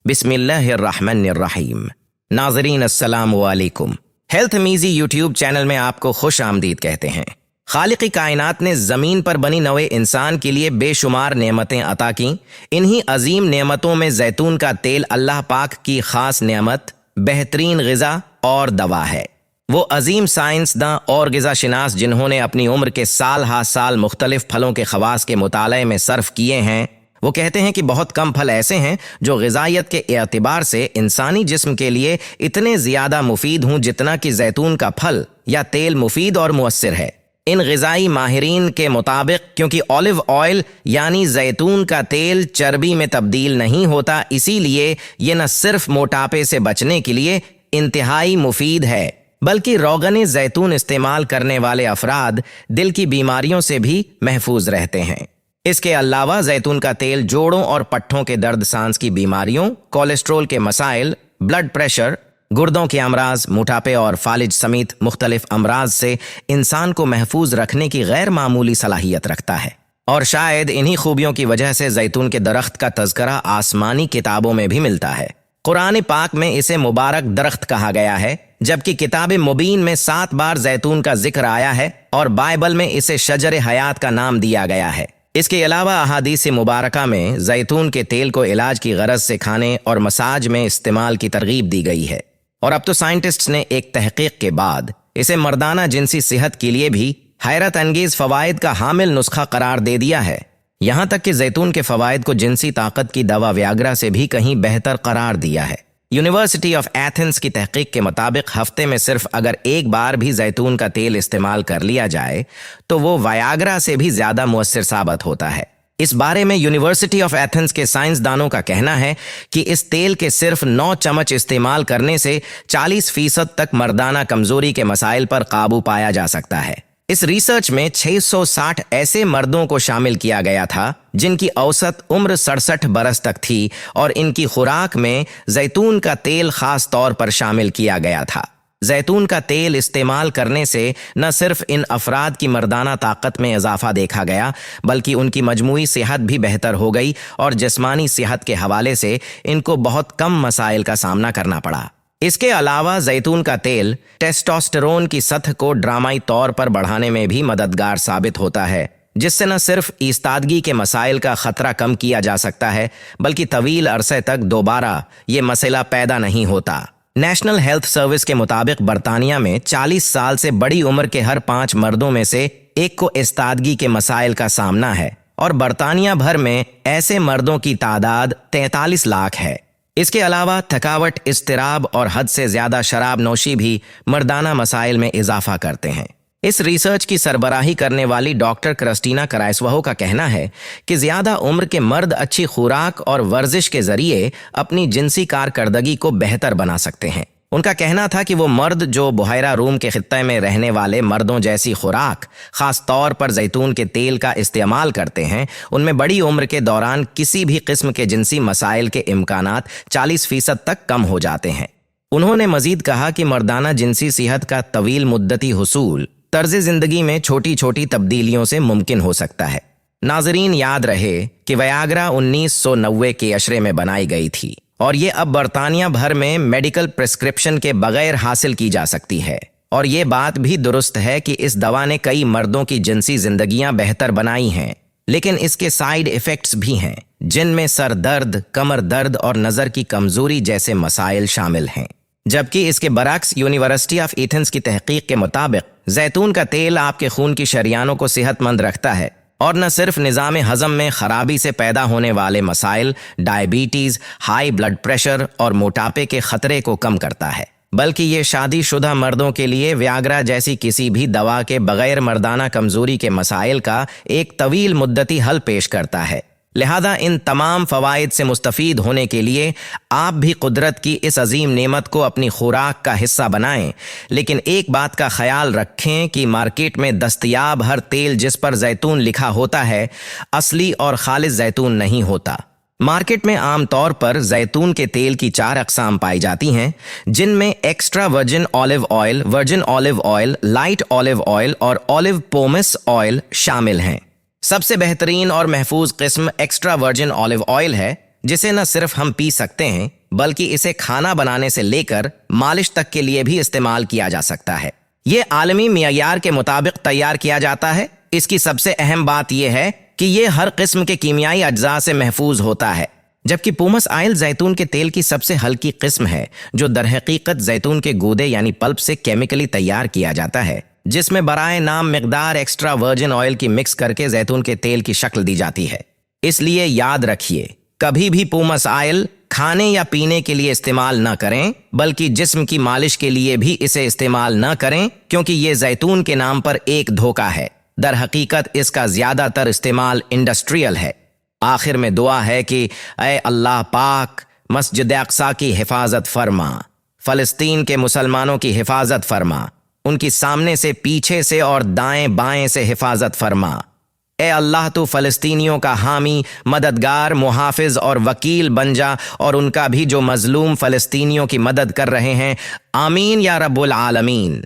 बिस्मिल्लाहिर्रहमानिर्रहीम। नाज़रीन अस्सलाम वालेकुम। हेल्थ मीज़ी यूट्यूब चैनल में आपको खुश आमदीद कहते हैं। खालिक़ कायनात ने ज़मीन पर बनी नवे इंसान के लिए बेशुमार नेमतें अता की। इन्हीं अजीम नेमतों में जैतून का तेल अल्लाह पाक की ख़ास नेमत, बेहतरीन ग़िज़ा और दवा है। वो अजीम साइंसदां और ग़िज़ा शनास जिन्होंने अपनी उम्र के साल हा साल मुख्तलिफ फलों के ख़वास के मुताले में सर्फ किए हैं, वो कहते हैं कि बहुत कम फल ऐसे हैं जो ग़िज़ाइयत के एतबार से इंसानी जिस्म के लिए इतने ज़्यादा मुफीद हों जितना कि जैतून का फल या तेल मुफीद और मुअस्सिर है। इन ग़िज़ाई माहिरीन के मुताबिक क्योंकि ऑलिव ऑयल यानी जैतून का तेल चर्बी में तब्दील नहीं होता, इसीलिए ये न सिर्फ मोटापे से बचने के लिए इंतहाई मुफीद है बल्कि रोगन जैतून इस्तेमाल करने वाले अफराद दिल की बीमारियों से भी महफूज रहते हैं। इसके अलावा जैतून का तेल जोड़ों और पट्ठों के दर्द, सांस की बीमारियों, कोलेस्ट्रोल के मसाइल, ब्लड प्रेशर, गुर्दों के अमराज, मोटापे और फालिज समेत मुख्तलिफ अमराज से इंसान को महफूज रखने की गैर मामूली सलाहियत रखता है। और शायद इन्हीं खूबियों की वजह से जैतून के दरख्त का तज़किरा आसमानी किताबों में भी मिलता है। कुरान पाक में इसे मुबारक दरख्त कहा गया है, जबकि किताब मुबीन में 7 बार जैतून का जिक्र आया है और बाइबल में इसे शजर हयात का नाम दिया गया है। इसके अलावा अहादीस मुबारका में जैतून के तेल को इलाज की गरज से खाने और मसाज में इस्तेमाल की तरगीब दी गई है। और अब तो साइंटिस्ट्स ने एक तहकीक के बाद इसे मर्दाना जिनसी सेहत के लिए भी हैरत अंगेज फ़वाइद का हामिल नुस्खा करार दे दिया है। यहाँ तक कि जैतून के फ़वाइद को जिनसी ताकत की दवा व्याग्रा से भी कहीं बेहतर करार दिया है। यूनिवर्सिटी ऑफ एथेंस की तहकीक के मुताबिक हफ्ते में सिर्फ अगर एक बार भी जैतून का तेल इस्तेमाल कर लिया जाए तो वो वायाग्रा से भी ज़्यादा मुअस्सिर साबित होता है। इस बारे में यूनिवर्सिटी ऑफ एथेंस के साइंसदानों का कहना है कि इस तेल के सिर्फ 9 चम्मच इस्तेमाल करने से 40% तक मर्दाना कमजोरी के मसाइल पर काबू पाया जा सकता है। इस रिसर्च में 660 ऐसे मर्दों को शामिल किया गया था जिनकी औसत उम्र 67 बरस तक थी और इनकी खुराक में जैतून का तेल खास तौर पर शामिल किया गया था। जैतून का तेल इस्तेमाल करने से न सिर्फ इन अफराद की मर्दाना ताकत में इजाफा देखा गया बल्कि उनकी मजमूई सेहत भी बेहतर हो गई और जिस्मानी सेहत के हवाले से इनको बहुत कम मसाइल का सामना करना पड़ा। इसके अलावा जैतून का तेल टेस्टोस्टेरोन की सतह को ड्रामाई तौर पर बढ़ाने में भी मददगार साबित होता है, जिससे न सिर्फ इस्तादगी के मसाइल का खतरा कम किया जा सकता है बल्कि तवील अरसे तक दोबारा ये मसला पैदा नहीं होता। नेशनल हेल्थ सर्विस के मुताबिक बरतानिया में 40 साल से बड़ी उम्र के हर 5 मर्दों में से एक को इस्तादगी के मसाइल का सामना है और बरतानिया भर में ऐसे मर्दों की तादाद 43 लाख है। इसके अलावा थकावट, इस्तिराब और हद से ज़्यादा शराब नोशी भी मर्दाना मसाइल में इजाफा करते हैं। इस रिसर्च की सरबराही करने वाली डॉक्टर क्रिस्टीना कराइस्वहो का कहना है कि ज़्यादा उम्र के मर्द अच्छी खुराक और वर्जिश के ज़रिए अपनी जिनसी कारकर्दगी को बेहतर बना सकते हैं। उनका कहना था कि वो मर्द जो बुहैरा रूम के खित्ते में रहने वाले मर्दों जैसी खुराक, ख़ास तौर पर जैतून के तेल का इस्तेमाल करते हैं, उनमें बड़ी उम्र के दौरान किसी भी किस्म के जिनसी मसाइल के इम्कानात 40% तक कम हो जाते हैं। उन्होंने मज़ीद कहा कि मर्दाना जिनसी सेहत का तवील मुद्दती हुसूल तर्ज ज़िंदगी में छोटी छोटी तब्दीलियों से मुमकिन हो सकता है। नाजरीन, याद रहे कि वयाग्रा 1990 के अशरे में बनाई गई थी और ये अब बरतानिया भर में मेडिकल प्रिस्क्रिप्शन के बगैर हासिल की जा सकती है। और ये बात भी दुरुस्त है कि इस दवा ने कई मर्दों की जिनसी जिंदगियां बेहतर बनाई हैं, लेकिन इसके साइड इफ़ेक्ट्स भी हैं जिनमें सर दर्द, कमर दर्द और नज़र की कमज़ोरी जैसे मसाइल शामिल हैं। जबकि इसके बरक्स यूनिवर्सिटी ऑफ एथेंस की तहकीक के मुताबिक जैतून का तेल आपके खून की शरियानों को सेहतमंद रखता है और न सिर्फ निज़ाम हज़म में ख़राबी से पैदा होने वाले मसाइल, डायबिटीज़, हाई ब्लड प्रेशर और मोटापे के ख़तरे को कम करता है, बल्कि ये शादीशुदा मर्दों के लिए व्याग्रा जैसी किसी भी दवा के बग़ैर मर्दाना कमज़ोरी के मसाइल का एक तवील मुद्दती हल पेश करता है। लिहाजा इन तमाम फ़वाइद से मुस्तफ़ीद होने के लिए आप भी कुदरत की इस अजीम नेमत को अपनी खुराक का हिस्सा बनाएं, लेकिन एक बात का ख्याल रखें कि मार्केट में दस्तयाब हर तेल जिस पर जैतून लिखा होता है असली और खालिस जैतून नहीं होता। मार्केट में आम तौर पर जैतून के तेल की 4 अक़साम पाई जाती हैं, जिनमें extra virgin olive oil, light olive oil और ऑलिव पोमेस ऑयल शामिल हैं। सबसे बेहतरीन और महफूज किस्म एक्स्ट्रा वर्जिन ऑलिव ऑयल है, जिसे न सिर्फ हम पी सकते हैं बल्कि इसे खाना बनाने से लेकर मालिश तक के लिए भी इस्तेमाल किया जा सकता है। ये आलमी मियार के मुताबिक तैयार किया जाता है। इसकी सबसे अहम बात यह है कि ये हर किस्म के कीमियाई अज्जा से महफूज होता है, जबकि पूमस ऑयल जैतून के तेल की सबसे हल्की किस्म है, जो दरहकीकत जैतून के गूदे यानी पल्प से केमिकली तैयार किया जाता है, जिसमें बराए नाम मिकदार एक्स्ट्रा वर्जिन ऑयल की मिक्स करके जैतून के तेल की शक्ल दी जाती है। इसलिए याद रखिए, कभी भी पूमस ऑयल खाने या पीने के लिए इस्तेमाल न करें, बल्कि जिस्म की मालिश के लिए भी इसे इस्तेमाल न करें, क्योंकि ये जैतून के नाम पर एक धोखा है। दर हकीकत इसका ज्यादातर इस्तेमाल इंडस्ट्रियल है। आखिर में दुआ है कि ऐ अल्लाह पाक मस्जिद अक्सा की हिफाजत फरमा, फलस्तीन के मुसलमानों की हिफाजत फरमा, उनकी सामने से, पीछे से और दाएं बाएं से हिफाजत फरमा। ए अल्लाह तू फलस्तीनियों का हामी, मददगार, मुहाफिज और वकील बन जा, और उनका भी जो मजलूम फलस्तीनियों की मदद कर रहे हैं। आमीन या रब्बुल आलमीन।